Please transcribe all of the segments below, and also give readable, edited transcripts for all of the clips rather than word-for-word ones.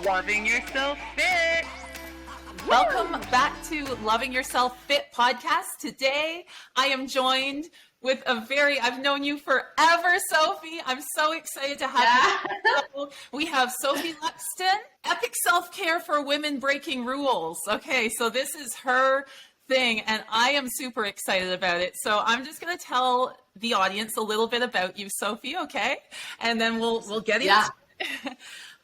Loving Yourself Fit. Welcome back to Loving Yourself Fit podcast. Today, I am joined with I've known you forever, Sophie. I'm so excited to have you. We have Sophie Luxton, Epic Self-Care for Women Breaking Rules. Okay, so this is her thing, and I am super excited about it. So I'm just going to tell the audience a little bit about you, Sophie, okay? And then we'll get into it.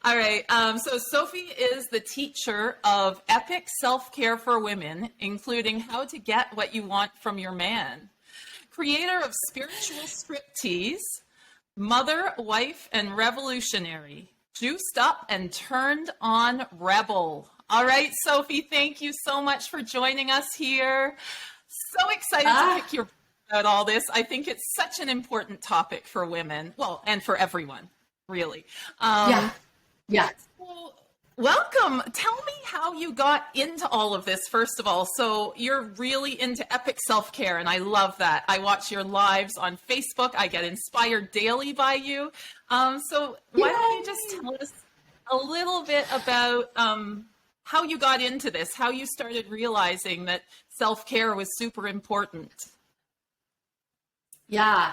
All right. So Sophie is the teacher of Epic Self-Care for Women, including how to get what you want from your man. Creator of Spiritual Striptease, mother, wife, and revolutionary. Juiced up and turned on rebel. All right, Sophie, thank you so much for joining us here. So excited to pick your brain about all this. I think it's such an important topic for women, well, and for everyone, really. Yeah. So, welcome. Tell me how you got into all of this, first of all. So you're really into epic self-care, and I love that. I watch your lives on Facebook. I get inspired daily by you. So why don't you just tell us a little bit about how you got into this, how you started realizing that self-care was super important? Yeah.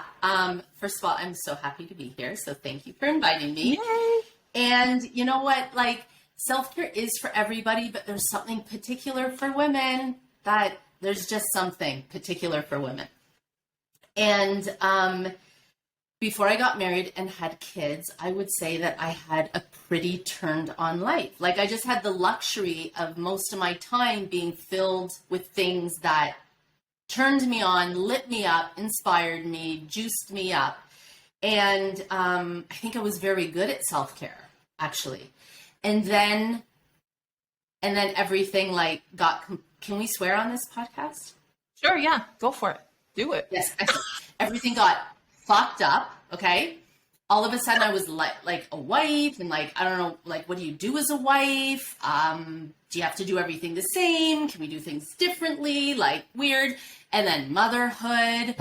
First of all, I'm so happy to be here. So thank you for inviting me. Yay. And you know what, like, self-care is for everybody, but there's something particular for women there's just something particular for women. And before I got married and had kids, I would say that I had a pretty turned on life. Like, I just had the luxury of most of my time being filled with things that turned me on, lit me up, inspired me, juiced me up. And I think I was very good at self-care, actually. And then everything can we swear on this podcast? Sure, yeah, go for it. Do it. Yes, excellent. Everything got fucked up, okay? All of a sudden I was like a wife, and I don't know, what do you do as a wife? Do you have to do everything the same? Can we do things differently? Weird. And then motherhood.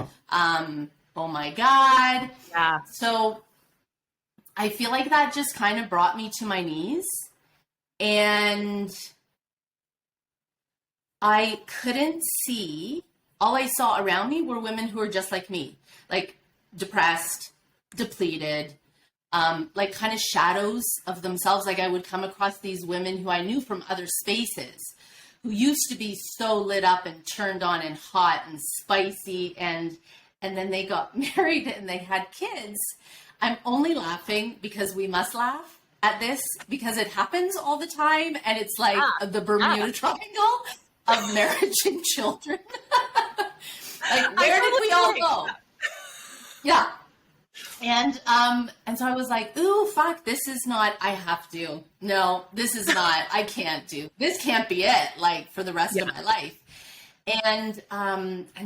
Oh my God. Yeah. So I feel like that just kind of brought me to my knees, and I couldn't see. All I saw around me were women who were just like me, depressed, depleted, kind of shadows of themselves. I would come across these women who I knew from other spaces who used to be so lit up and turned on and hot and spicy, and then they got married and they had kids. I'm only laughing because we must laugh at this because it happens all the time, and it's the Bermuda Triangle of marriage and children. Where did we all go? Yeah. And so I was like, ooh, fuck, this is not, I have to. No, this is not, I can't do. This can't be it, for the rest of my life. And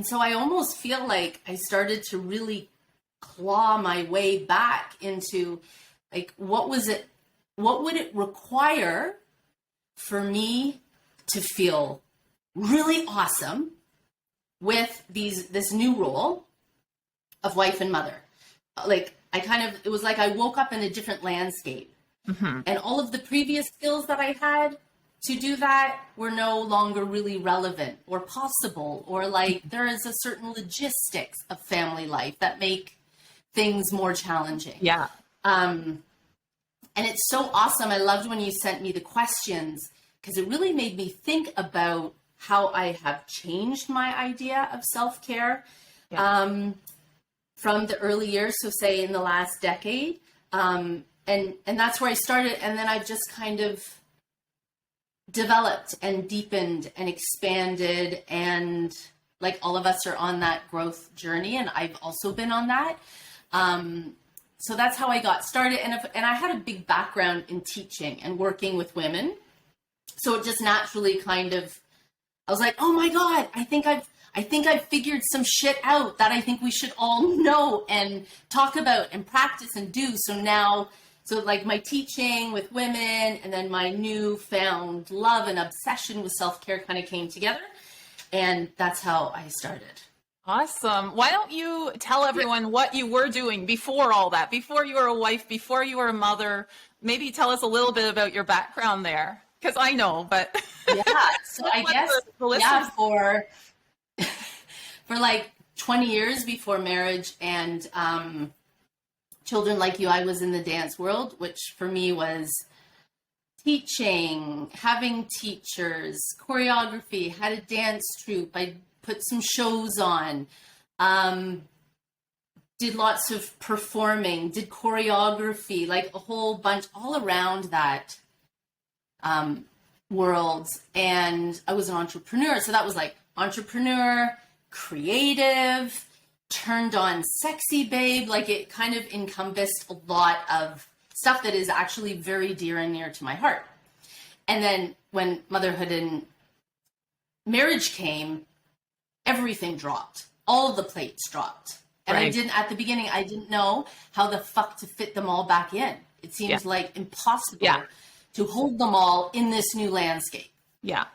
so I almost feel like I started to really claw my way back into what would it require for me to feel really awesome with this new role of wife and mother. It was like I woke up in a different landscape. Mm-hmm. And all of the previous skills that I had to do that were no longer really relevant or possible, or there is a certain logistics of family life that make things more challenging. Yeah. And it's so awesome. I loved when you sent me the questions, because it really made me think about how I have changed my idea of self-care from the early years. So say in the last decade. And that's where I started. And then I've just kind of developed and deepened and expanded, and all of us are on that growth journey, and I've also been on that. So that's how I got started, and I had a big background in teaching and working with women, so it just naturally I was like, oh my God, I think I've figured some shit out that I think we should all know and talk about and practice and do. So my teaching with women and then my newfound love and obsession with self-care kind of came together. And that's how I started. Awesome. Why don't you tell everyone what you were doing before all that, before you were a wife, before you were a mother? maybe tell us a little bit about your background there, because I know, but Yeah. So I guess, yeah, for like 20 years before marriage and children like you, I was in the dance world, which for me was teaching, having teachers, choreography, had a dance troupe. I put some shows on, did lots of performing, did choreography, like a whole bunch all around that world. And I was an entrepreneur. So that was like entrepreneur, creative, turned on sexy babe. Like it kind of encompassed a lot of stuff that is actually very dear and near to my heart. And then when motherhood and marriage came, everything dropped. All of the plates dropped. And Right. at the beginning, I didn't know how the fuck to fit them all back in. It seems like impossible to hold them all in this new landscape. Yeah.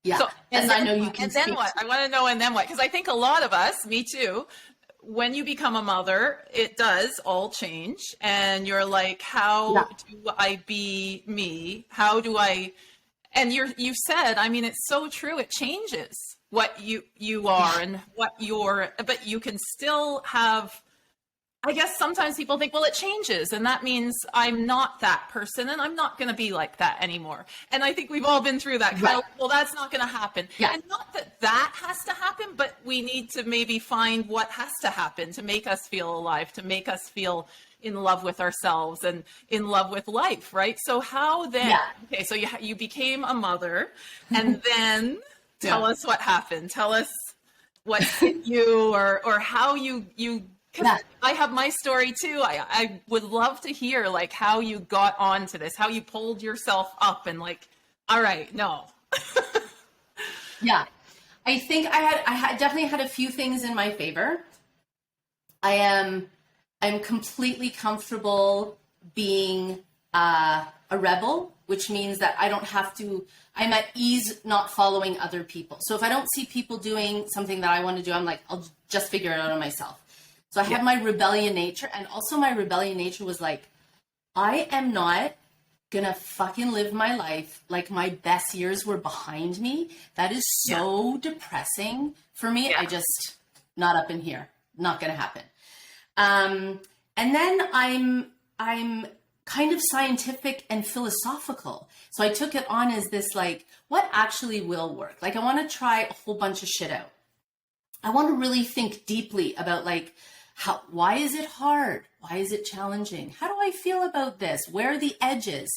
Yeah. So, As I know you can and then speak what? I want to know, and then what? Because I think a lot of us, me too, when you become a mother, it does all change. And you're like, how do I be me? How do I, and you said, I mean, it's so true. It changes what you are and what you're, but you can still have, I guess sometimes people think, well, it changes. And that means I'm not that person and I'm not going to be like that anymore. And I think we've all been through that. Kind of, well, that's not going to happen. Yeah. And not that that has to happen, but we need to maybe find what has to happen to make us feel alive, to make us feel in love with ourselves and in love with life. Right. So how then, okay, so you became a mother and then tell us what happened. Tell us what hit you or how you I have my story too. I would love to hear like how you got onto this, how you pulled yourself up and like, all right, no. Yeah. I think I definitely had a few things in my favor. I'm completely comfortable being a rebel, which means that I don't have to, I'm at ease not following other people. So if I don't see people doing something that I want to do, I'm like, I'll just figure it out on myself. So I had my rebellion nature, and also my rebellion nature was like, I am not gonna fucking live my life like my best years were behind me. That is so depressing for me. I just, not up in here, not gonna happen. And then I'm kind of scientific and philosophical. So I took it on as this like, what actually will work? Like I want to try a whole bunch of shit out. I want to really think deeply about like, why is it hard? Why is it challenging? How do I feel about this? Where are the edges?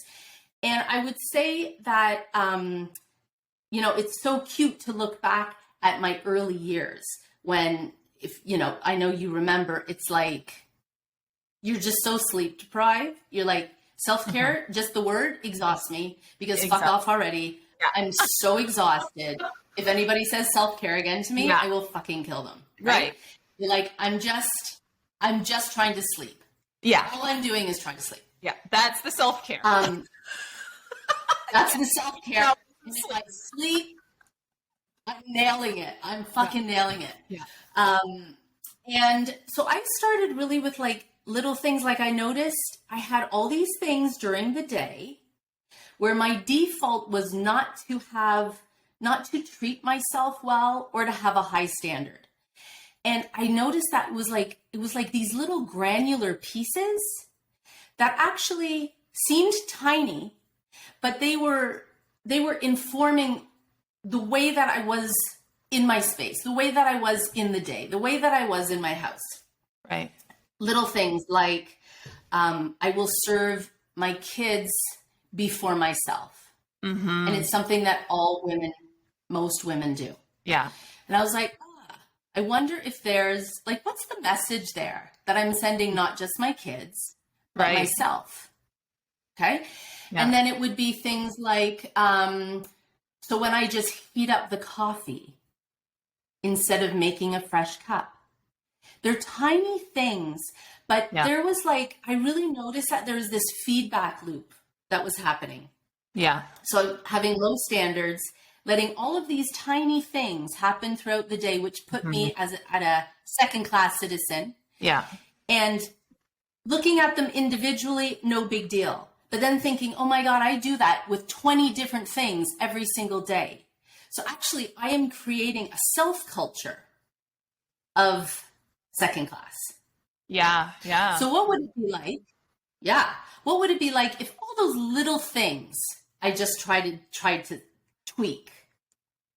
And I would say that, it's so cute to look back at my early years when, I know you remember, it's like, you're just so sleep deprived. You're like, self-care, just the word exhausts me because fuck off already. Yeah. I'm so exhausted. If anybody says self-care again to me, I will fucking kill them. Right. You're like, I'm just trying to sleep. Yeah. All I'm doing is trying to sleep. Yeah. That's the self-care. That's the self-care. It's like sleep. I'm nailing it. I'm fucking nailing it. Yeah. And so I started really with like little things. Like I noticed I had all these things during the day where my default was not to treat myself well or to have a high standard. And I noticed that it was like these little granular pieces that actually seemed tiny, but they were informing the way that I was in my space, the way that I was in the day, the way that I was in my house. Right. Little things like I will serve my kids before myself. Mm-hmm. And it's something that most women do. Yeah. And I was like, I wonder if there's like, what's the message there that I'm sending not just my kids, but myself? Okay. Yeah. And then it would be things like, so when I just heat up the coffee instead of making a fresh cup, they're tiny things, but there was like, I really noticed that there was this feedback loop that was happening. Yeah. So having low standards, letting all of these tiny things happen throughout the day, which put me at a second-class citizen. Yeah. And looking at them individually, no big deal. But then thinking, oh my God, I do that with 20 different things every single day. So actually, I am creating a self culture of second class. Yeah. Yeah. So what would it be like? Yeah. What would it be like if all those little things I just tried to tweak?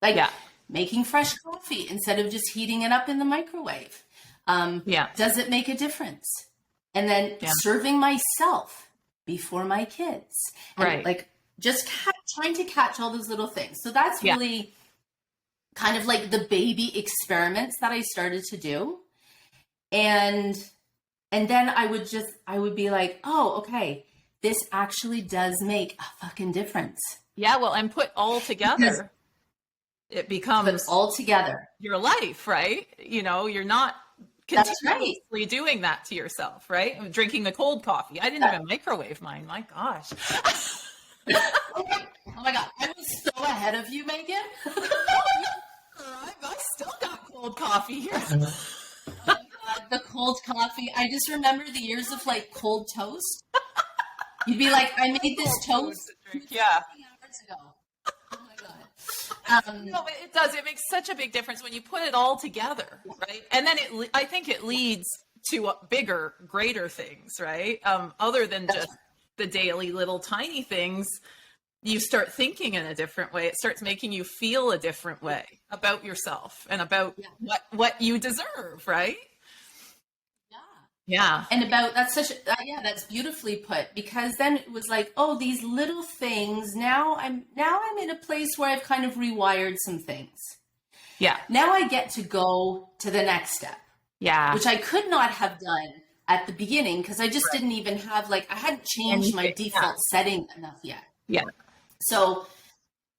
Like making fresh coffee instead of just heating it up in the microwave. Does it make a difference? And then serving myself before my kids. And like just trying to catch all those little things. So that's really kind of like the baby experiments that I started to do. And then I would be like, oh, okay, this actually does make a fucking difference. Yeah, well, and put all together, it becomes all together your life, right? You know, you're not continuously doing that to yourself, right? I'm drinking the cold coffee. I didn't even microwave mine. My gosh. Oh my God. I was so ahead of you, Meagan. I still got cold coffee here. The cold coffee. I just remember the years of like cold toast. You'd be like, I made this toast 15 hours ago. Oh my God. No, but it does. It makes such a big difference when you put it all together, right? And then I think it leads to bigger, greater things, right? Other than just the daily little tiny things, you start thinking in a different way. It starts making you feel a different way about yourself and about what you deserve, right? Yeah. And that's beautifully put, because then it was like, oh, these little things, now I'm in a place where I've kind of rewired some things. Yeah. Now I get to go to the next step. Yeah. Which I could not have done at the beginning because I just didn't even have I hadn't changed my default setting enough yet. Yeah. So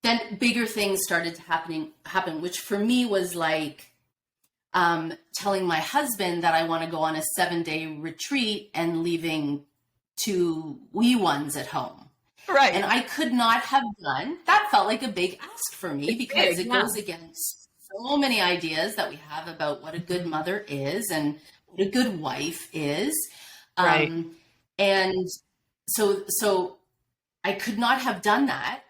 then bigger things started to happen, which for me was like, telling my husband that I want to go on a 7-day retreat and leaving 2 wee ones at home. Right. And I could not have done that. Felt like a big ask for me because it goes against so many ideas that we have about what a good mother is and what a good wife is. Right. And so I could not have done that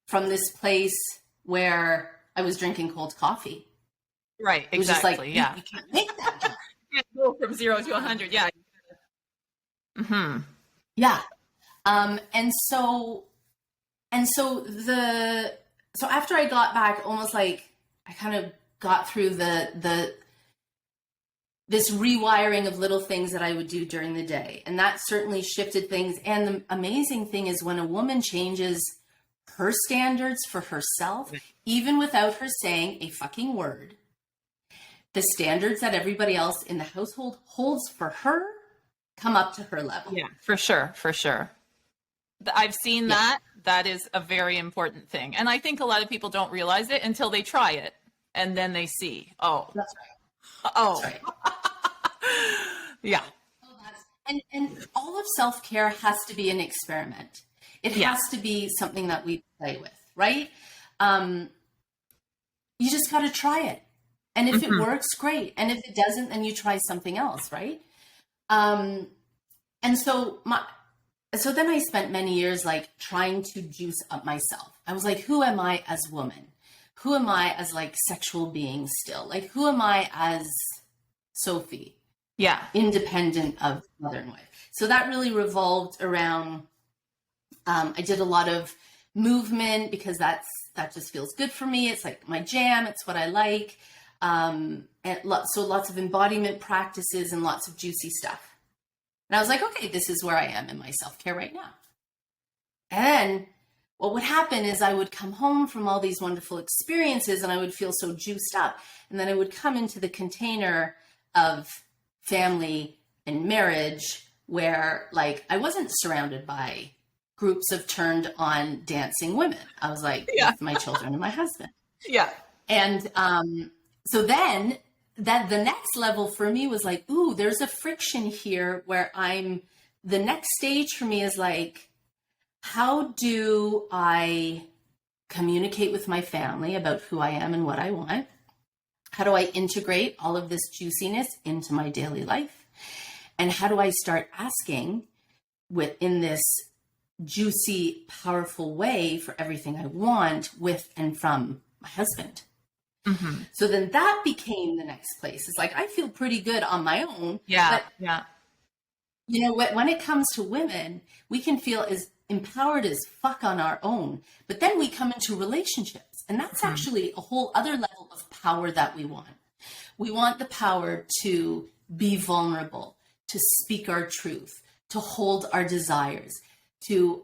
from this place where I was drinking cold coffee. Right, exactly. It was just like, you can't make that. You can't go from 0 to 100. Yeah. Mm-hmm. Yeah. And so after I got back, almost like I kind of got through this rewiring of little things that I would do during the day. And that certainly shifted things. And the amazing thing is when a woman changes her standards for herself, even without her saying a fucking word, the standards that everybody else in the household holds for her come up to her level. Yeah, for sure. For sure. I've seen that. That is a very important thing. And I think a lot of people don't realize it until they try it. And then they see, oh. That's right. Oh. That's right. Yeah. And all of self-care has to be an experiment. It has to be something that we play with, right? You just got to try it. And if it works, great. And if it doesn't, then you try something else, right? And so then I spent many years like trying to juice up myself. I was like, who am I as a woman? Who am I as like sexual being still? Like, who am I as Sophie? Yeah. Independent of mother and wife. So that really revolved around, I did a lot of movement because that just feels good for me. It's like my jam. It's what I like. And so lots of embodiment practices and lots of juicy stuff. And I was like, okay, this is where I am in my self-care right now. And what would happen is I would come home from all these wonderful experiences and I would feel so juiced up. And then I would come into the container of family and marriage where like I wasn't surrounded by groups of turned on dancing women. I was like with my children and my husband. Yeah. And so then that the next level for me was like, ooh, there's a friction here where the next stage for me is like, how do I communicate with my family about who I am and what I want? How do I integrate all of this juiciness into my daily life? And how do I start asking in this juicy, powerful way for everything I want with and from my husband? Mm-hmm. So then that became the next place. It's like, I feel pretty good on my own. Yeah. But, Yeah. you know, when it comes to women, we can feel as empowered as fuck on our own. But then we come into relationships. And that's actually a whole other level of power that we want. We want the power to be vulnerable, to speak our truth, to hold our desires, to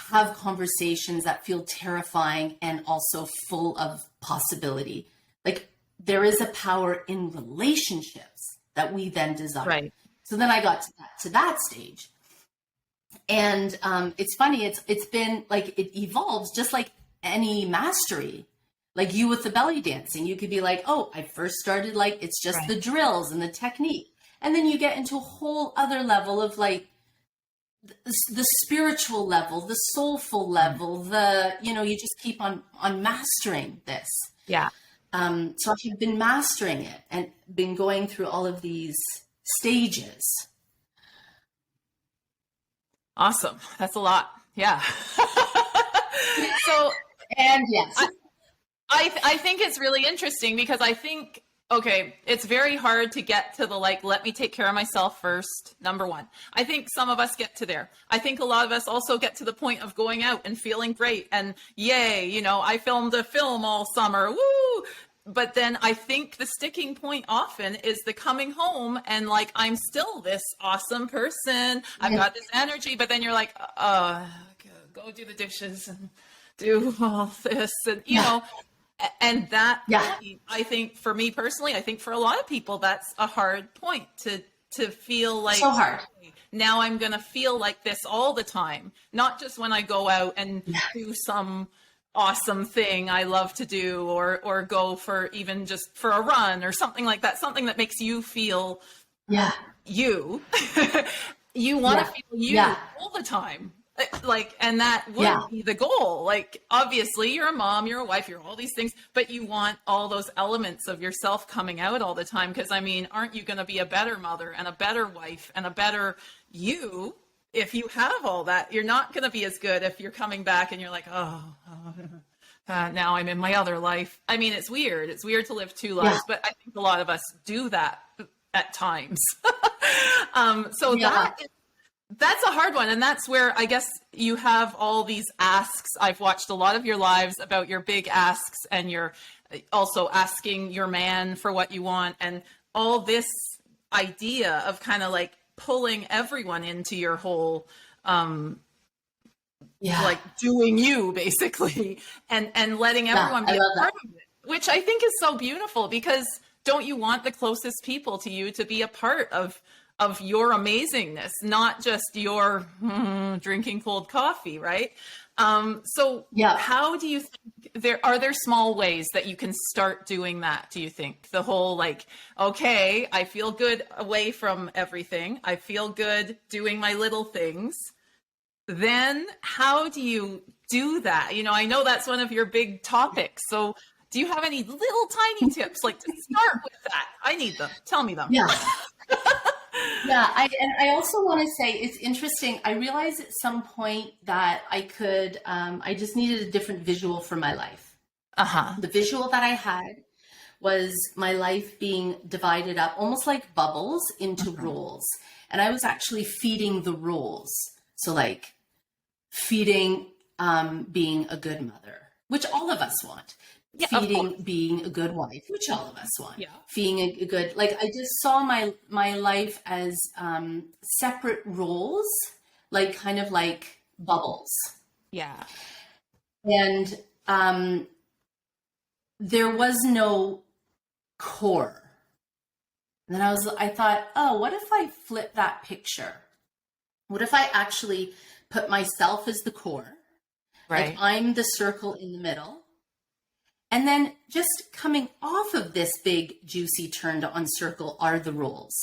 have conversations that feel terrifying and also full of possibility. Like, there is a power in relationships that we then desire. Right. So then I got to that stage. And it's funny, it's been like, it evolves just like any mastery. Like you with the belly dancing, you could be like, oh, I first started like, it's just the drills and the technique. And then you get into a whole other level of like the spiritual level, the soulful level, you just keep on mastering this. Yeah. So I've been mastering it and been going through all of these stages. Awesome. That's a lot. Yeah. So, and yes, I think it's really interesting because I think, okay, it's very hard to get to the, like, let me take care of myself first, number one. I think some of us get to there. I think a lot of us also get to the point of going out and feeling great and yay, I filmed a film all summer, woo! But then I think the sticking point often is the coming home and like, I'm still this awesome person. I've got this energy, but then you're like, go do the dishes and do all this. And, and that, point, I think for me personally, I think for a lot of people, that's a hard point to feel like, so hard. Now I'm going to feel like this all the time, not just when I go out and do some awesome thing I love to do or go for even just for a run or something like that, something that makes you feel you. You want to feel you all the time. Like, and that would be the goal. Like, obviously you're a mom, you're a wife, you're all these things, but you want all those elements of yourself coming out all the time. Cause I mean, aren't you going to be a better mother and a better wife and a better you? If you have all that, you're not going to be as good if you're coming back and you're like, now I'm in my other life. I mean, it's weird. It's weird to live two lives, but I think a lot of us do that at times. That's a hard one. And that's where I guess you have all these asks. I've watched a lot of your lives about your big asks and you're also asking your man for what you want and all this idea of kind of like pulling everyone into your whole, like doing you basically and letting everyone be a part of it, which I think is so beautiful because don't you want the closest people to you to be a part of your amazingness, not just your drinking cold coffee, right? How do you think are there small ways that you can start doing that? Do you think the whole like, okay, I feel good away from everything. I feel good doing my little things. Then how do you do that? I know that's one of your big topics. So do you have any little tiny tips like to start with that? I need them. Tell me them. Yeah. I also want to say it's interesting. I realized at some point that I could, I just needed a different visual for my life. The visual that I had was my life being divided up almost like bubbles into roles. And I was actually feeding the roles. So like feeding, being a good mother, which all of us want. Feeding, being a good wife, which all of us want. Being a good, like I just saw my life as separate roles, like kind of like bubbles. Yeah. And there was no core. And then I thought, oh, what if I flip that picture? What if I actually put myself as the core? Right. Like I'm the circle in the middle. And then just coming off of this big, juicy, turned on circle are the roles.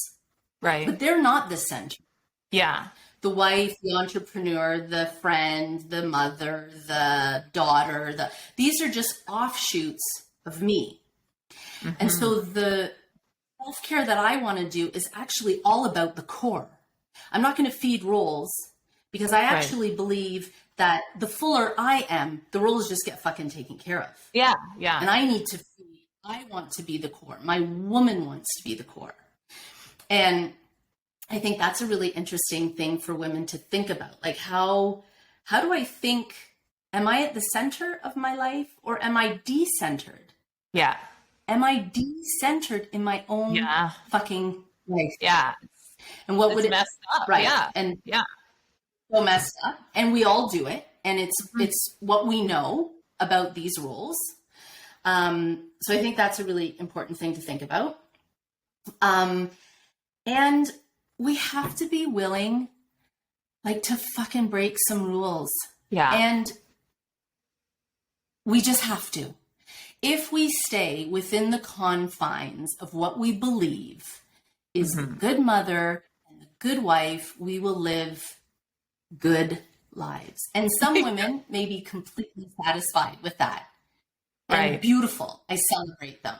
Right. But they're not the center. Yeah. The wife, the entrepreneur, the friend, the mother, the daughter, these are just offshoots of me. And so the self-care that I want to do is actually all about the core. I'm not going to feed roles because I actually believe that the fuller I am, the roles just get fucking taken care of. Yeah. Yeah. And I want to be the core. My woman wants to be the core. And I think that's a really interesting thing for women to think about. Like, how do I think, am I at the center of my life or am I decentered? Yeah. Am I decentered in my own fucking life? Yeah. And what would it messed up? Right. Yeah. And yeah. So messed up. And we all do it. And it's what we know about these roles. So I think that's a really important thing to think about. And we have to be willing, like, to fucking break some rules. Yeah. And we just have to. If we stay within the confines of what we believe is a good mother and a good wife, we will live good lives. And some women may be completely satisfied with that. And beautiful. I celebrate them.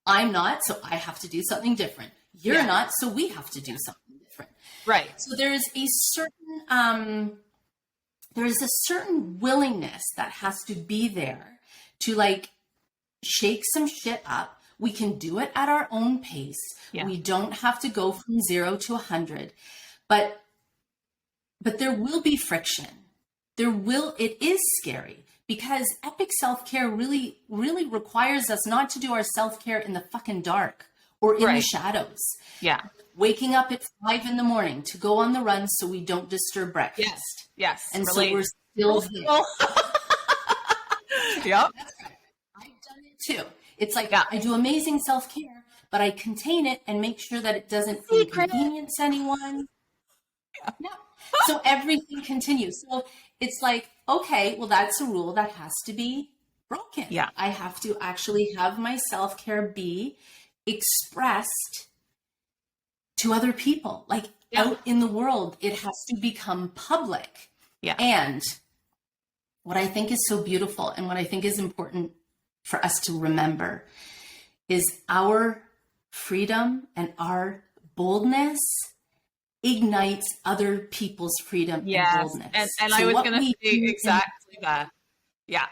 I'm not, so I have to do something different. You're not, so we have to do something different. Right. So there's a certain willingness that has to be there to, like, shake some shit up. We can do it at our own pace. Yeah. We don't have to go from 0 to 100, but there will be friction. It is scary because epic self-care really, really requires us not to do our self-care in the fucking dark or in the shadows. Yeah. Waking up at 5 a.m. to go on the run so we don't disturb breakfast. Yes. And so we're still here. Yep. That's right. I've done it too. It's like, I do amazing self-care, but I contain it and make sure that it doesn't inconvenience anyone. Yeah. So everything continues. So it's like, okay, well, that's a rule that has to be broken. Yeah. I have to actually have my self-care be expressed to other people, like out in the world. It has to become public. Yeah. And what I think is so beautiful and what I think is important for us to remember is our freedom and our boldness ignites other people's freedom and boldness. And so I was going to say exactly that. Yeah.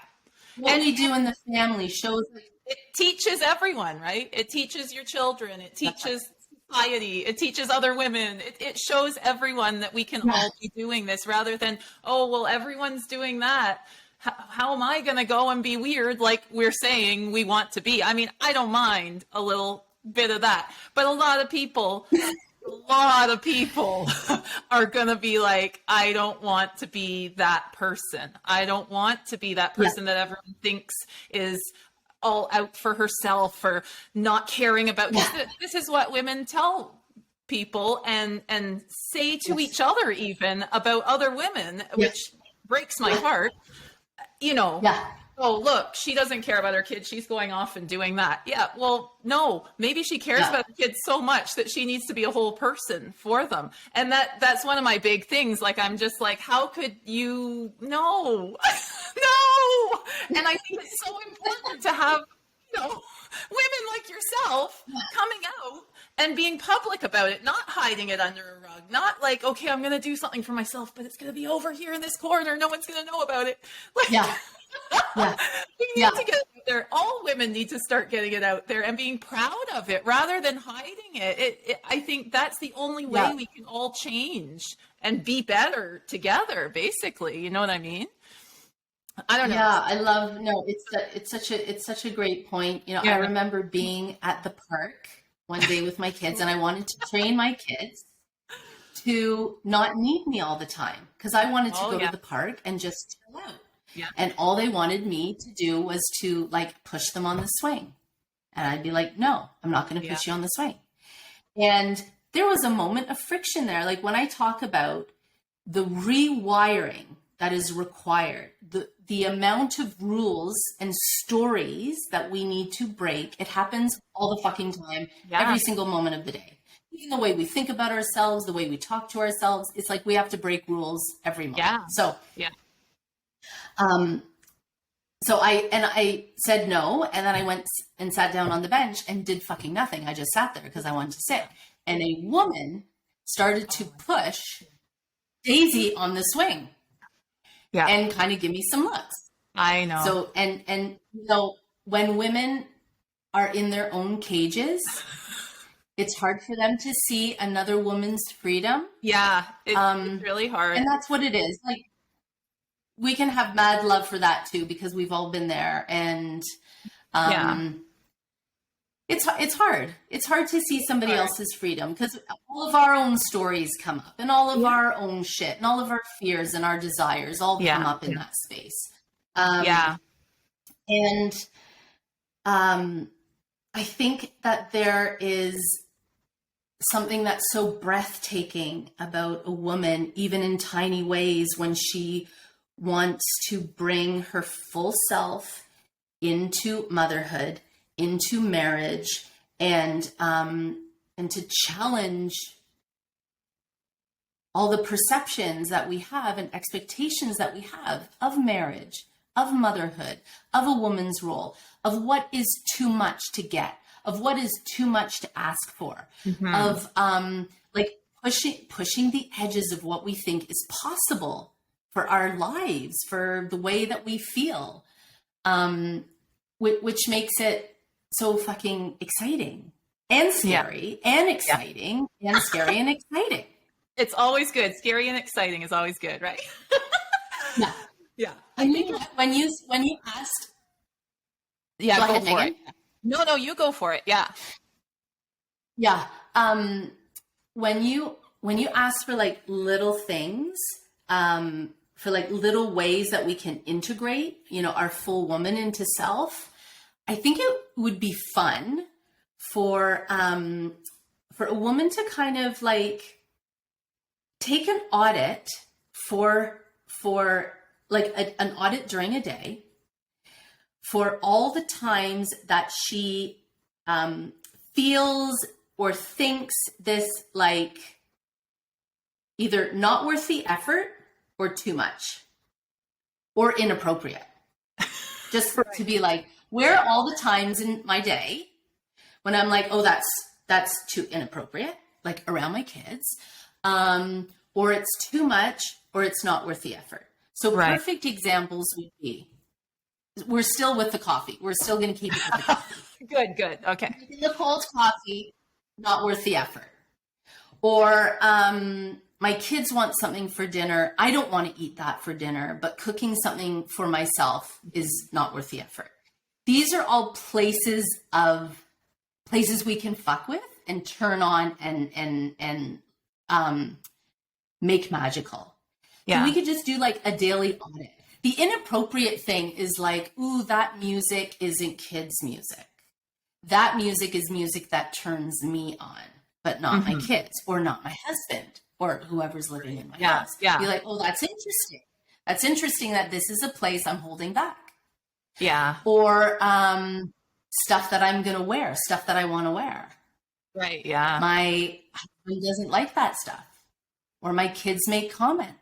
What we do in the family shows. It teaches everyone, right? It teaches your children. It teaches society. It teaches other women. It shows everyone that we can all be doing this rather than, oh, well, everyone's doing that. How am I going to go and be weird like we're saying we want to be? I mean, I don't mind a little bit of that. But a lot of people are going to be like, I don't want to be that person. I don't want to be that person that everyone thinks is all out for herself or not caring about. This is what women tell people and say to each other even about other women, which breaks my heart. You know, oh, look, she doesn't care about her kids. She's going off and doing that. Yeah, well, no, maybe she cares about the kids so much that she needs to be a whole person for them. And that's one of my big things. Like, I'm just like, how could you? No. And I think it's so important to have, women like yourself coming out and being public about it, not hiding it under a rug, not like, okay, I'm going to do something for myself, but it's going to be over here in this corner. No one's going to know about it. Like, we need to get it out there. All women need to start getting it out there and being proud of it rather than hiding it. I think that's the only way we can all change and be better together, basically. You know what I mean? I don't know. Yeah, I love, it's such a great point. I remember being at the park one day with my kids and I wanted to train my kids to not need me all the time because I wanted to go to the park and just chill out. Yeah. And all they wanted me to do was to, like, push them on the swing. And I'd be like, no, I'm not going to push you on the swing. And there was a moment of friction there. Like, when I talk about the rewiring that is required, the amount of rules and stories that we need to break, it happens all the fucking time, every single moment of the day. Even the way we think about ourselves, the way we talk to ourselves, it's like we have to break rules every moment. Yeah. So, So I said no, and then I went and sat down on the bench and did fucking nothing. I just sat there because I wanted to sit. And a woman started to push Daisy on the swing, and kind of give me some looks. I know. So and when women are in their own cages, it's hard for them to see another woman's freedom. Yeah, it's really hard. And that's what it is. Like, we can have mad love for that too, because we've all been there. And it's hard. It's hard to see somebody else's freedom, because all of our own stories come up, and all of our own shit, and all of our fears and our desires all come up in that space. And I think that there is something that's so breathtaking about a woman, even in tiny ways, when she wants to bring her full self into motherhood, into marriage, and to challenge all the perceptions that we have and expectations that we have of marriage, of motherhood, of a woman's role, of what is too much to get, of what is too much to ask for, of like pushing the edges of what we think is possible for our lives, for the way that we feel, which makes it so fucking exciting and scary and exciting and scary and exciting. It's always good. Scary and exciting is always good, right? Yeah. I think when you asked, go ahead, for Meagan. it. No, you go for it. Yeah. When you ask for like little things, for like little ways that we can integrate, our full woman into self, I think it would be fun for a woman to kind of like take an audit for like an audit during a day for all the times that she feels or thinks this like either not worth the effort or too much or inappropriate. Just to be like, where are all the times in my day when I'm like, oh, that's too inappropriate, like around my kids, or it's too much, or it's not worth the effort. So perfect examples would be, we're still with the coffee. We're still going to keep it with the coffee. Good. Okay. The cold coffee, not worth the effort. Or my kids want something for dinner. I don't want to eat that for dinner, but cooking something for myself is not worth the effort. These are all places we can fuck with and turn on and make magical. Yeah. So we could just do like a daily audit. The inappropriate thing is like, ooh, that music isn't kids' music. That music is music that turns me on, but not my kids or not my husband or whoever's living in my house. Yeah. Be like, oh, that's interesting. That's interesting that this is a place I'm holding back. Yeah. Or stuff that I'm going to wear, stuff that I want to wear. Right. Yeah. My husband doesn't like that stuff. Or my kids make comments.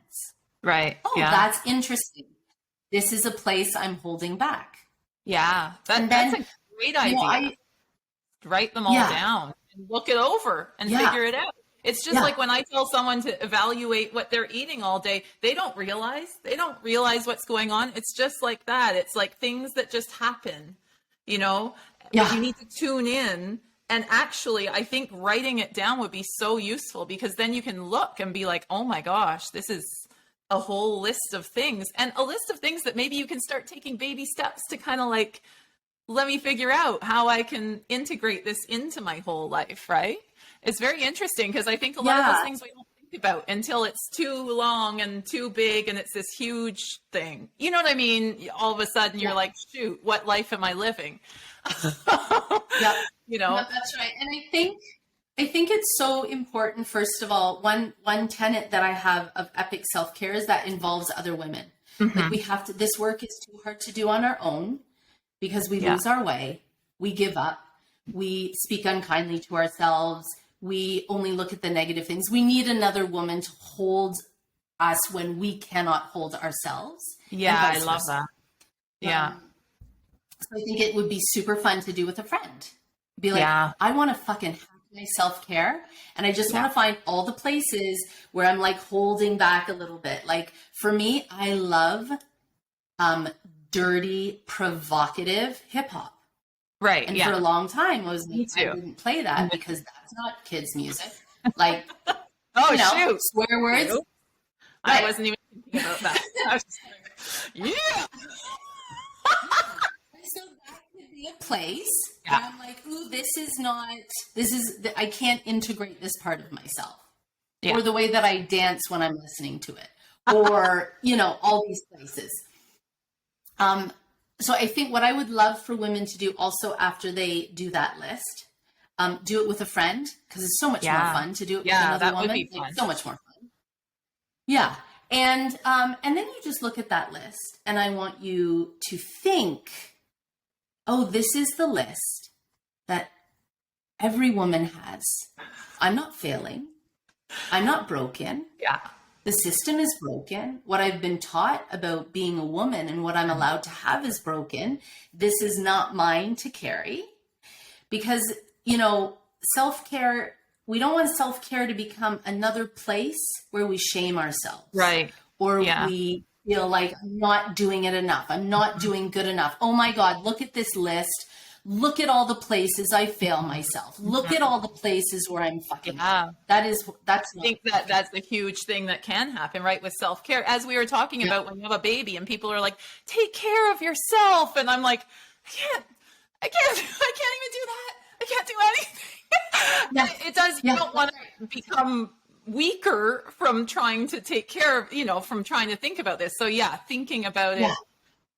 Right. Oh, that's interesting. This is a place I'm holding back. Yeah. That's a great idea. Write them all down and look it over and figure it out. It's just like when I tell someone to evaluate what they're eating all day, they don't realize what's going on. It's just like that. It's like things that just happen, you need to tune in. And actually, I think writing it down would be so useful, because then you can look and be like, oh my gosh, this is a whole list of things, and a list of things that maybe you can start taking baby steps to kind of like, let me figure out how I can integrate this into my whole life, right? It's very interesting, because I think a lot of those things we don't think about until it's too long and too big and it's this huge thing. You know what I mean? All of a sudden you're like, shoot, what life am I living? That's right. And I think it's so important, first of all, one tenet that I have of epic self-care is that involves other women. Like, we have to, this work is too hard to do on our own, because we lose our way, we give up, we speak unkindly to ourselves, we only look at the negative things. We need another woman to hold us when we cannot hold ourselves. Yeah, I love that. Yeah. So I think it would be super fun to do with a friend. Be like, Yeah. I want to fucking have my self-care, and I just want to find all the places where I'm like holding back a little bit. Like for me, I love dirty, provocative hip hop. Right. And Yeah. for a long time, I was Me like, too. I wouldn't play that because that's not kids' music. Like, Oh, you know, shoot. swear words. You? Right. I wasn't even thinking about that. I was just like, yeah. So that could be a place Yeah. where I'm like, ooh, I can't integrate this part of myself. Yeah. Or the way that I dance when I'm listening to it. Or, you know, all these places. So I think what I would love for women to do also after they do that list, do it with a friend, because it's so much more fun to do it with another that woman. would be fun. Like, so much more fun. Yeah. And then you just look at that list, and I want you to think, oh, this is the list that every woman has. I'm not failing. I'm not broken. Yeah. The system is broken. What I've been taught about being a woman and what I'm allowed to have is broken. This is not mine to carry. Because, you know, self-care, we don't want self-care to become another place where we shame ourselves. Right. Or we feel like I'm not doing it enough. I'm not doing good enough. Oh my God, look at this list. Look at all the places I fail myself. Look at all the places where I'm fucking up. I think that's a huge thing that can happen, right? With self-care, as we were talking about when you have a baby and people are like, take care of yourself. And I'm like, I can't even do that. I can't do anything. It does. You don't want to become weaker from trying to take care of, from trying to think about this. So thinking about it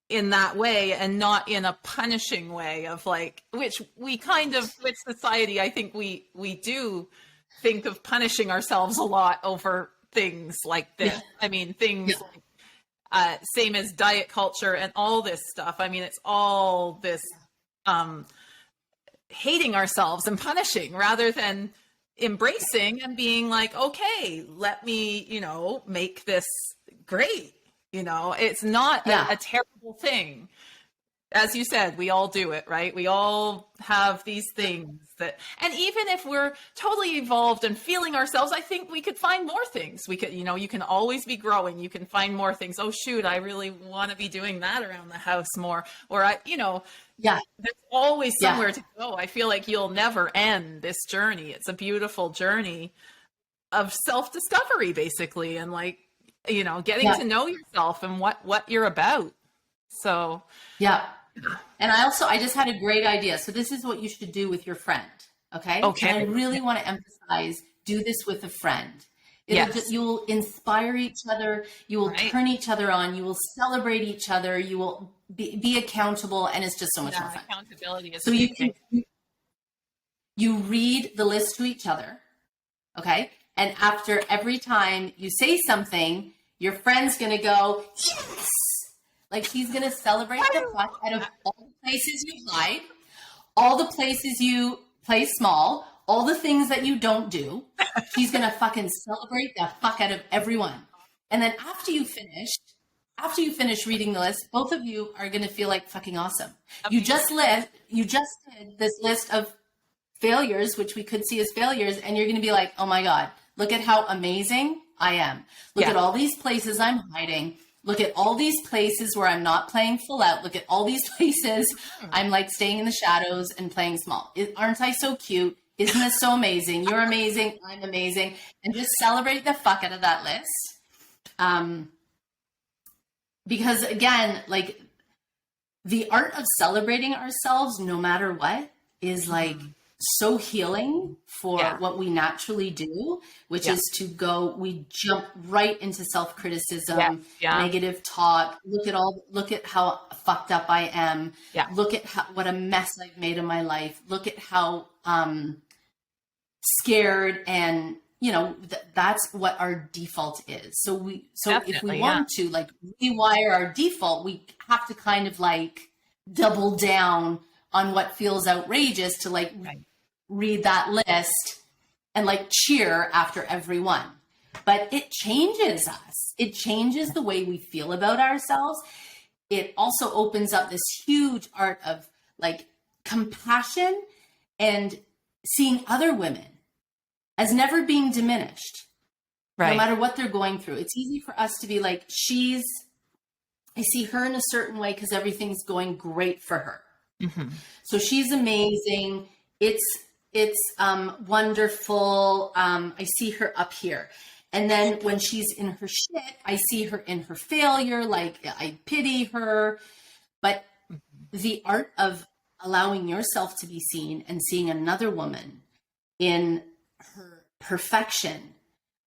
in that way and not in a punishing way of like, which we kind of, with society, I think we do think of punishing ourselves a lot over things like this. Yeah. I mean, things like, same as diet culture and all this stuff. I mean, it's all this hating ourselves and punishing rather than embracing and being like, okay, let me, make this great. It's not a terrible thing. As you said, we all do it, right? We all have these things that, and even if we're totally evolved and feeling ourselves, I think we could find more things. We could, you can always be growing. You can find more things. Oh, shoot, I really want to be doing that around the house more. Or there's always somewhere to go. I feel like you'll never end this journey. It's a beautiful journey of self-discovery, basically. And like, getting to know yourself and what you're about. So, and I just had a great idea. So this is what you should do with your friend. Okay. And I really want to emphasize, do this with a friend. You will inspire each other. You will turn each other on. You will celebrate each other. You will be accountable. And it's just so much more fun. Accountability is so you read the list to each other. Okay. And after every time you say something, your friend's going to go, yes! Like he's going to celebrate the fuck out of all the places you hide, all the places you play small, all the things that you don't do. He's going to fucking celebrate the fuck out of everyone. And then after you finish reading the list, both of you are going to feel like fucking awesome. You just did this list of failures, which we could see as failures. And you're going to be like, oh my God, look at how amazing I am. Look at all these places I'm hiding. Look at all these places where I'm not playing full out. Look at all these places I'm like staying in the shadows and playing small. Aren't I so cute? Isn't this so amazing? You're amazing. I'm amazing. And just celebrate the fuck out of that list. Because again, like the art of celebrating ourselves, no matter what, is like so healing for what we naturally do, which is we jump right into self-criticism, negative talk. Look at how fucked up I am. Look at what a mess I've made of my life. Look at how scared and that's what our default is. So if we want to like rewire our default, we have to kind of like double down on what feels outrageous to like read that list and like cheer after every one. But it changes us. It changes the way we feel about ourselves. it also opens up this huge art of like compassion and seeing other women as never being diminished, Right. no matter what they're going through. It's easy for us to be like, I see her in a certain way because everything's going great for her. Mm-hmm. So she's amazing. It's wonderful. I see her up here. And then when she's in her shit, I see her in her failure. Like, I pity her. But the art of allowing yourself to be seen and seeing another woman in her perfection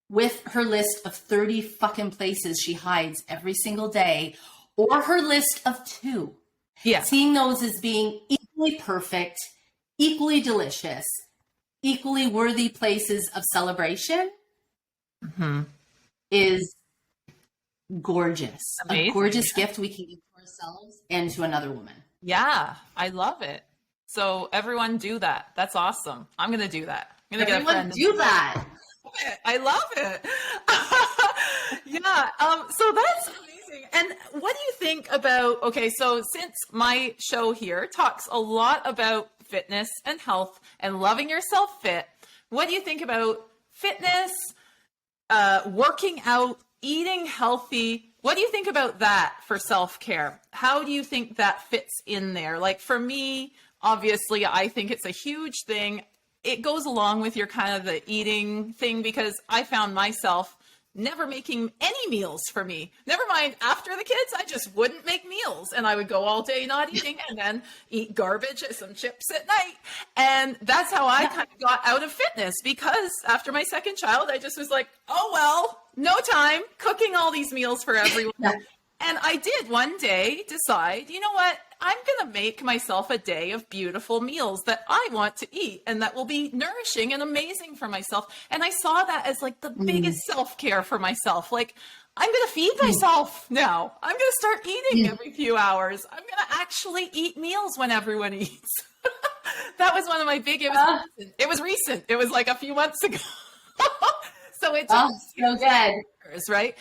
with her list of 30 fucking places she hides every single day, or her list of 2. Yeah. Seeing those as being equally perfect, equally delicious, equally worthy places of celebration is gorgeous. Amazing. A gorgeous gift we can give to ourselves and to another woman. Yeah, I love it. So everyone do that. That's awesome. I'm going to do that. I'm going to get a Everyone friend. do that. I love it. Yeah. So that's amazing. And what do you think about, okay, so since my show here talks a lot about fitness and health and loving yourself fit, what do you think about fitness, working out, eating healthy? What do you think about that for self-care? How do you think that fits in there? Like for me, obviously, I think it's a huge thing. It goes along with your kind of the eating thing, because I found myself never making any meals for me. Never mind after the kids, I just wouldn't make meals, and I would go all day not eating and then eat garbage and some chips at night. And that's how I kind of got out of fitness, because after my second child, I just was like, oh, well, no time cooking all these meals for everyone. And I did one day decide, you know what? I'm going to make myself a day of beautiful meals that I want to eat and that will be nourishing and amazing for myself. And I saw that as like the biggest self-care for myself. Like, I'm going to feed myself now. I'm going to start eating every few hours. I'm going to actually eat meals when everyone eats. That was one of my big, it was recent. It was like a few months ago. So it's so good. Right?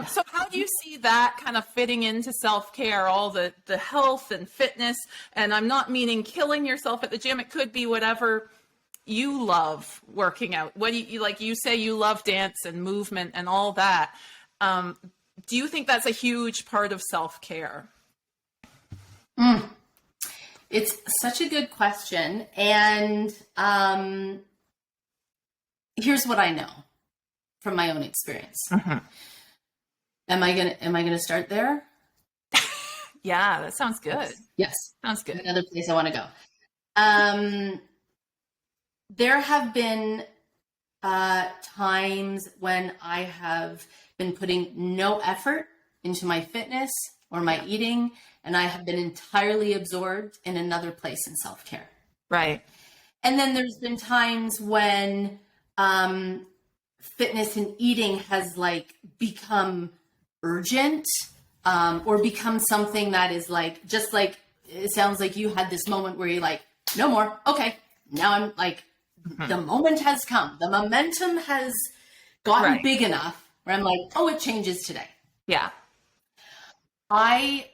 So how do you see that kind of fitting into self-care, all the health and fitness? And I'm not meaning killing yourself at the gym. It could be whatever you love working out. What do you like? You say you love dance and movement and all that. Do you think that's a huge part of self-care? It's such a good question. And here's what I know from my own experience. Am I gonna start there? Yeah, that sounds good. Yes. Sounds good. Another place I want to go. There have been times when I have been putting no effort into my fitness or my eating, and I have been entirely absorbed in another place in self-care. Right. And then there's been times when fitness and eating has like become urgent, or become something that is like, just like, it sounds like you had this moment where you're like, no more. Okay. Now I'm like, the moment has come. The momentum has gotten big enough where I'm like, oh, it changes today. Yeah. I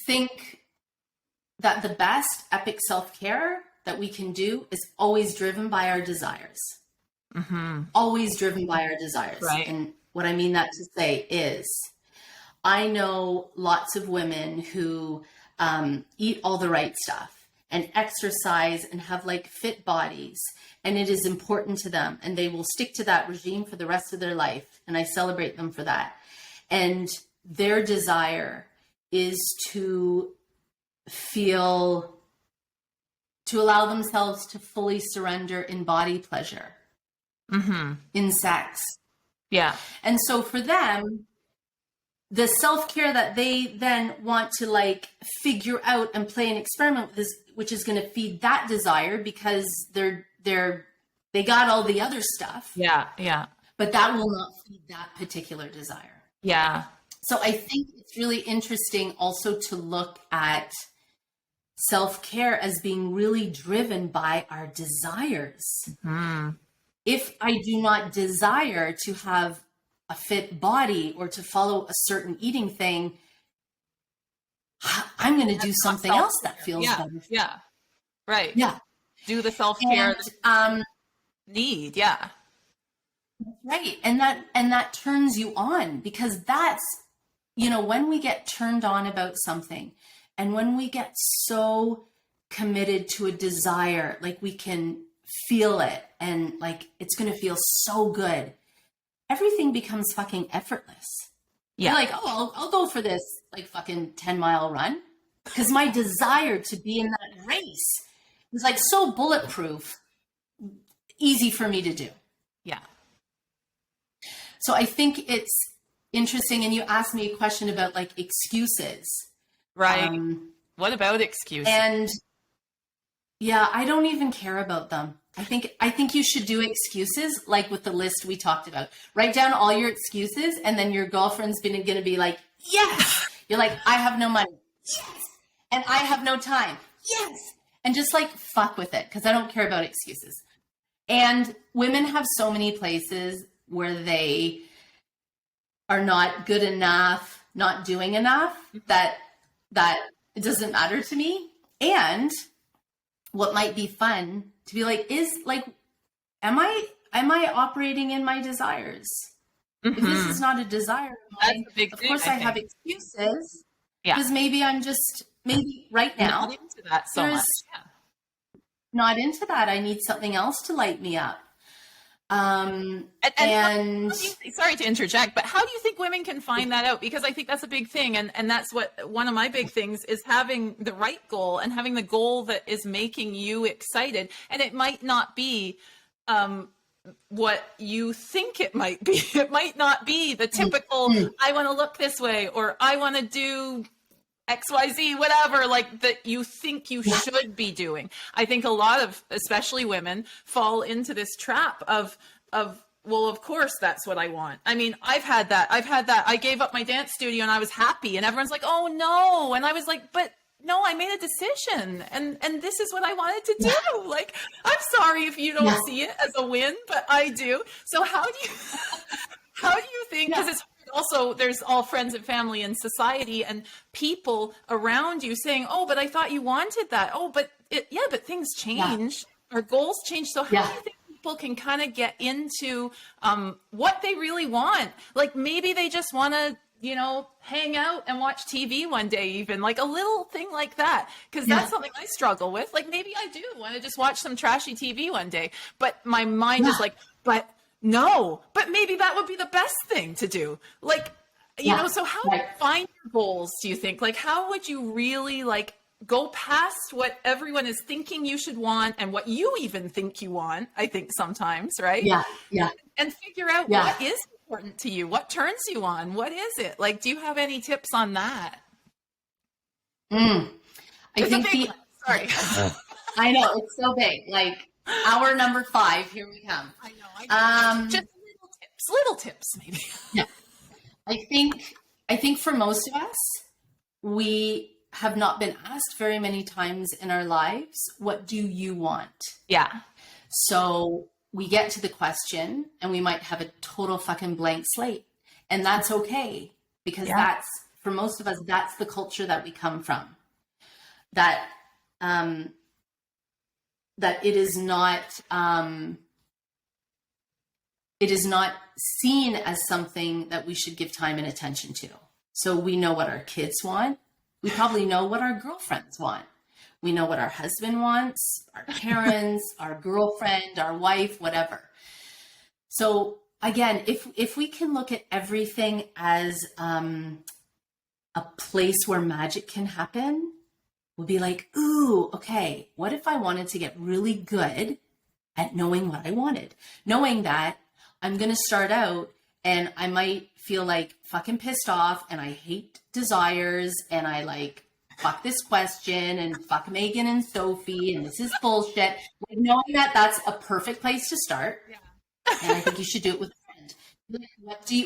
think that the best epic self-care that we can do is always driven by our desires. Always driven by our desires. Right. And what I mean that to say is, I know lots of women who eat all the right stuff and exercise and have like fit bodies, and it is important to them, and they will stick to that regime for the rest of their life. And I celebrate them for that. And their desire is to allow themselves to fully surrender in body pleasure, in sex. Yeah. And so for them, the self-care that they then want to like figure out and play an experiment with is, which is going to feed that desire, because they got all the other stuff. Yeah. Yeah. But that will not feed that particular desire. Yeah. So I think it's really interesting also to look at self-care as being really driven by our desires. If I do not desire to have a fit body or to follow a certain eating thing, I'm going to do something else that feels better. Yeah. Right. Yeah. Do the self-care And, need. Yeah. right. And that turns you on, because that's, when we get turned on about something, and when we get so committed to a desire, like we can feel it and like it's going to feel so good, everything becomes fucking effortless. Yeah. You're like, oh, I'll go for this like fucking 10-mile run, because my desire to be in that race is like so bulletproof, easy for me to do. Yeah. So I think it's interesting. And you asked me a question about like excuses. Right. What about excuses? And yeah, I don't even care about them. I think you should do excuses like with the list we talked about. Write down all your excuses, and then your girlfriend's going to be like, yes. You're like, I have no money. Yes. And I have no time. Yes. And just like fuck with it, because I don't care about excuses. And women have so many places where they are not good enough, not doing enough, that it doesn't matter to me. And what might be fun to be like is like, am I operating in my desires? If this is not a desire, of course I have excuses. Yeah. Because maybe right now not into that so much. Yeah. Not into that. I need something else to light me up. And sorry to interject, but how do you think women can find that out? Because I think that's a big thing. And that's one of my big things is having the right goal, and having the goal that is making you excited. And it might not be what you think it might be. It might not be the typical, I want to look this way, or I want to do XYZ, whatever, like that you think you should be doing. I think a lot of, especially women, fall into this trap of, well, of course that's what I want. I mean, I've had that. I gave up my dance studio and I was happy, and everyone's like, oh no. And I was like, but no, I made a decision, and this is what I wanted to do. Like, I'm sorry if you don't see it as a win, but I do. So how do you think, because it's also, there's all friends and family and society and people around you saying, oh, but I thought you wanted that. Oh, but things change. Our goals change. So how do you think people can kind of get into what they really want? Like maybe they just want to, hang out and watch TV one day, even like a little thing like that. Because that's something I struggle with. Like maybe I do want to just watch some trashy TV one day, but my mind is like, no, but maybe that would be the best thing to do. Like, so how do you find your goals, do you think? Like, how would you really like go past what everyone is thinking you should want and what you even think you want, I think sometimes, right? Yeah. Yeah. And figure out what is important to you, what turns you on, what is it? Like, do you have any tips on that? I know, it's so big. Like, hour number 5, here we come. I know. Just little tips, maybe. Yeah. I think for most of us, we have not been asked very many times in our lives, what do you want? Yeah. So we get to the question and we might have a total fucking blank slate. And that's okay, because that's, for most of us, that's the culture that we come from. That it is not seen as something that we should give time and attention to. So we know what our kids want. We probably know what our girlfriends want. We know what our husband wants, our parents, our girlfriend, our wife, whatever. So again, if we can look at everything as a place where magic can happen, we'll be like, ooh, okay, what if I wanted to get really good at knowing what I wanted? Knowing that I'm going to start out and I might feel like fucking pissed off and I hate desires and I like, fuck this question and fuck Meagan and Sophie and this is bullshit. Like, knowing that that's a perfect place to start. Yeah. And I think you should do it with a friend. Like,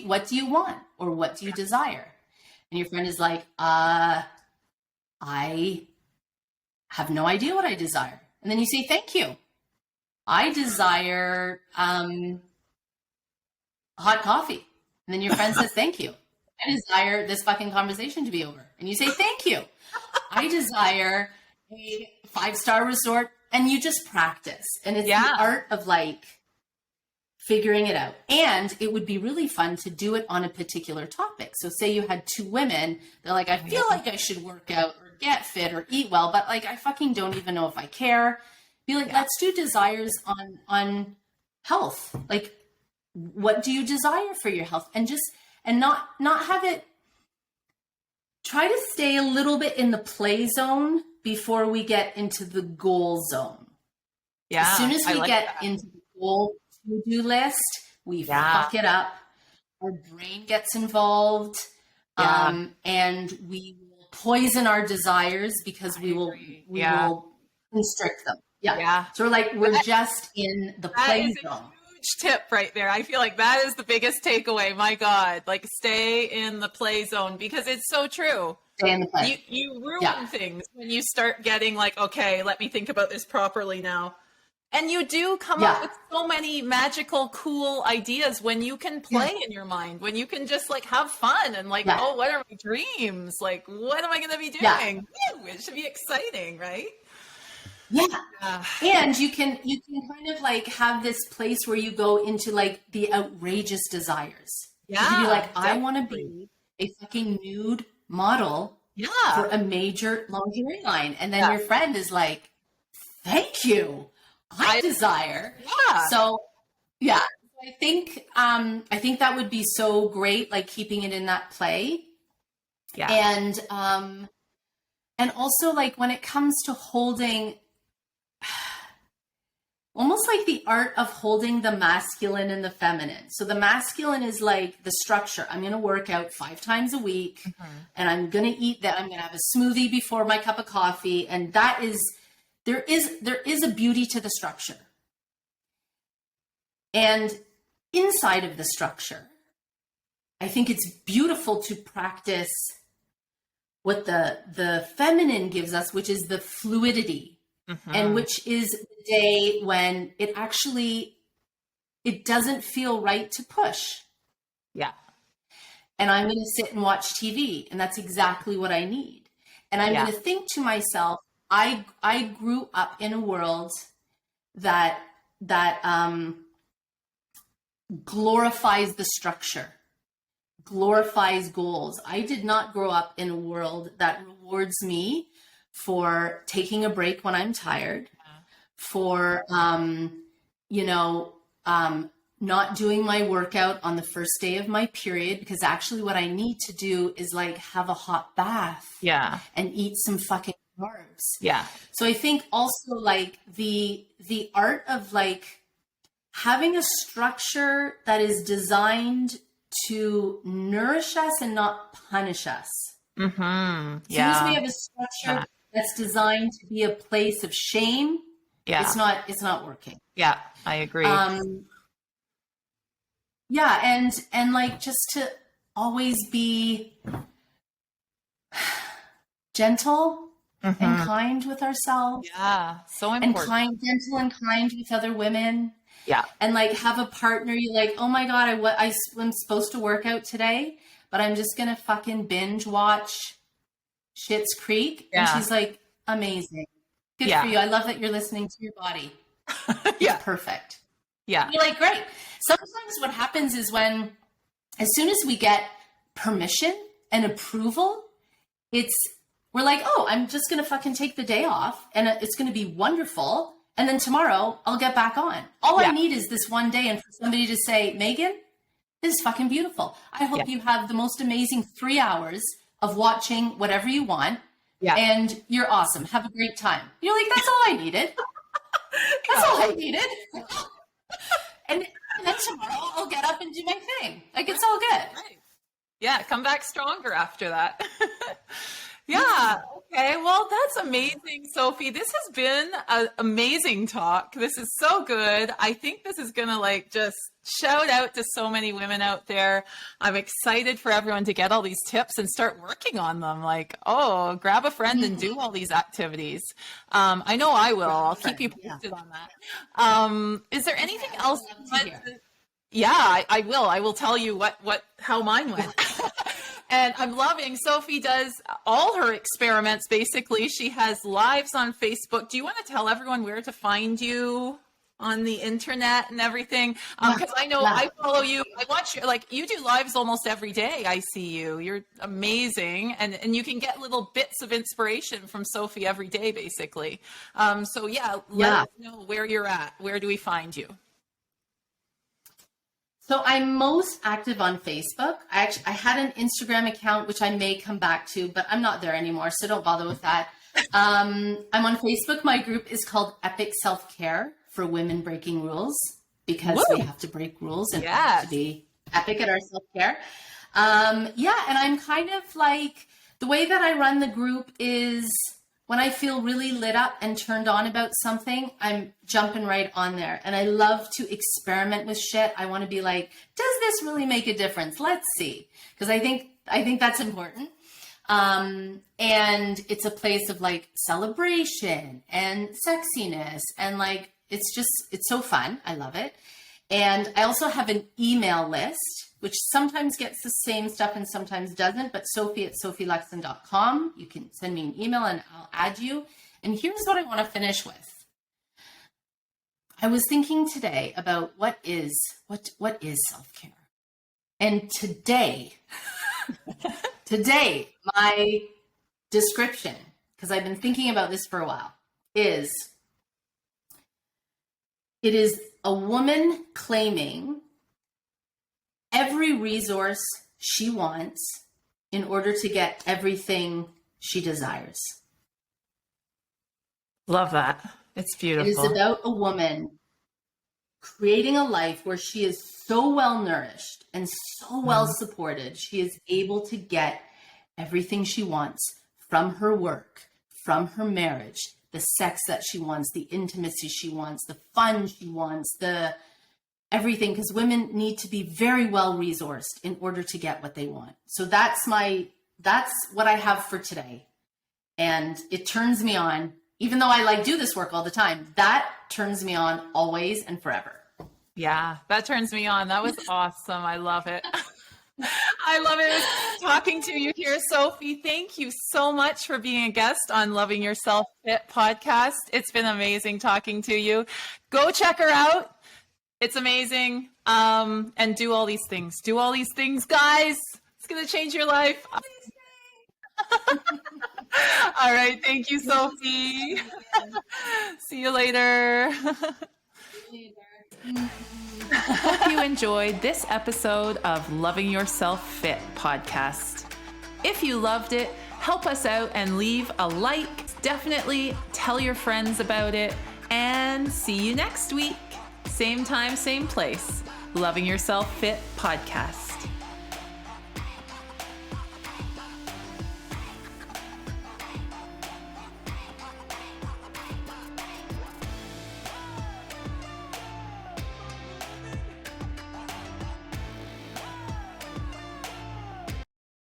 what do you want? Or what do you desire? And your friend is like, I have no idea what I desire. And then you say, thank you. I desire hot coffee. And then your friend says, thank you. I desire this fucking conversation to be over. And you say, thank you. I desire a 5-star resort, and you just practice. And it's the art of like figuring it out. And it would be really fun to do it on a particular topic. So say you had 2 women, they're like, I feel like I should work out or get fit or eat well, but like, I fucking don't even know if I care. Be like, let's do desires on health. Like, what do you desire for your health? And not have it, try to stay a little bit in the play zone before we get into the goal zone. Yeah. As soon as we get into the goal to-do list, we fuck it up. Our brain gets involved, and we will poison our desires because we will constrict them. Yeah. So we're just in the play zone. Tip right there. I feel like that is the biggest takeaway. My God, like stay in the play zone, because it's so true. Stay in the play. You ruin things when you start getting like, okay, let me think about this properly now. And you do come up with so many magical, cool ideas when you can play in your mind, when you can just like have fun and like, oh, what are my dreams? Like, what am I going to be doing? Woo, it should be exciting, right? Yeah. And you can kind of like have this place where you go into like the outrageous desires. Yeah. You can be like, definitely. I want to be a fucking nude model for a major lingerie line. And then your friend is like, thank you. I desire. Yeah. So I think that would be so great, like keeping it in that play. Yeah. And also like when it comes to holding, almost like the art of holding the masculine and the feminine. So the masculine is like the structure. I'm going to work out 5 times a week, and I'm going to eat that. I'm going to have a smoothie before my cup of coffee. And that is, there is a beauty to the structure. And inside of the structure, I think it's beautiful to practice what the feminine gives us, which is the fluidity. And which is the day when it doesn't feel right to push. Yeah. And I'm going to sit and watch TV, and that's exactly what I need. And I'm going to think to myself, I grew up in a world that glorifies the structure, glorifies goals. I did not grow up in a world that rewards me for taking a break when I'm tired, for, not doing my workout on the first day of my period, because actually what I need to do is like have a hot bath and eat some fucking carbs. Yeah. So I think also like the art of like having a structure that is designed to nourish us and not punish us. As soon as we have a structure that's designed to be a place of shame, it's not working. Yeah, I agree. And like just to always be gentle and kind with ourselves. Yeah, so important. And gentle and kind with other women. Yeah. And like have a partner you like, oh my God, I'm supposed to work out today, but I'm just going to fucking binge watch Schitt's Creek. And she's like, amazing. Good for you. I love that you're listening to your body. It's perfect. Yeah. You're like, great. Sometimes what happens is as soon as we get permission and approval, we're like, oh, I'm just going to fucking take the day off and it's going to be wonderful. And then tomorrow I'll get back on. All I need is this one day and for somebody to say, Meagan, this is fucking beautiful. I hope you have the most amazing 3 hours of watching whatever you want. Yeah. And you're awesome. Have a great time. You're like, that's all I needed. That's all I needed. and then tomorrow I'll get up and do my thing. Like, it's all good. Right. Yeah. Come back stronger after that. Yeah. Okay. Well, that's amazing, Sophie. This has been an amazing talk. This is so good. I think this is going to like just shout out to so many women out there. I'm excited for everyone to get all these tips and start working on them. Like, oh, grab a friend and do all these activities. I know I will. I'll keep you posted on that. Is there anything else? I will. I will tell you how mine went. And I'm loving Sophie does all her experiments. Basically, she has lives on Facebook. Do you want to tell everyone where to find you on the internet and everything? Because I know I follow you. I watch you, like you do lives almost every day. I see you. You're amazing. And you can get little bits of inspiration from Sophie every day, basically. So let us know where you're at. Where do we find you? So I'm most active on Facebook. I had an Instagram account, which I may come back to, but I'm not there anymore, so don't bother with that. I'm on Facebook. My group is called Epic Self-Care for Women Breaking Rules, because we have to break rules and to be epic at our self-care. And I'm kind of like, the way that I run the group is when I feel really lit up and turned on about something, I'm jumping right on there. And I love to experiment with shit. I want to be like, does this really make a difference? Let's see. Because I think that's important. And it's a place of like celebration and sexiness. And like, it's so fun. I love it. And I also have an email list, which sometimes gets the same stuff and sometimes doesn't, but Sophie@SophieLuxton.com. You can send me an email and I'll add you. And here's what I want to finish with. I was thinking today about what is self-care. And today, my description, because I've been thinking about this for a while, it is a woman claiming every resource she wants in order to get everything she desires. Love that. It's beautiful. It is about a woman creating a life where she is so well nourished and so well supported. She is able to get everything she wants from her work, from her marriage, the sex that she wants, the intimacy she wants, the fun she wants, the everything, because women need to be very well resourced in order to get what they want. So that's what I have for today. And it turns me on, even though I like do this work all the time, that turns me on always and forever. Yeah, that turns me on. That was awesome. I love it. I love it. Talking to you here, Sophie. Thank you so much for being a guest on Loving Yourself Fit podcast. It's been amazing talking to you. Go check her out. It's amazing. And do all these things. Do all these things, guys. It's going to change your life. All right. Thank you, Sophie. See you later. Hope you enjoyed this episode of Loving Yourself Fit podcast. If you loved it, help us out and leave a like. Definitely tell your friends about it. And see you next week. Same time, same place. Loving Yourself Fit podcast.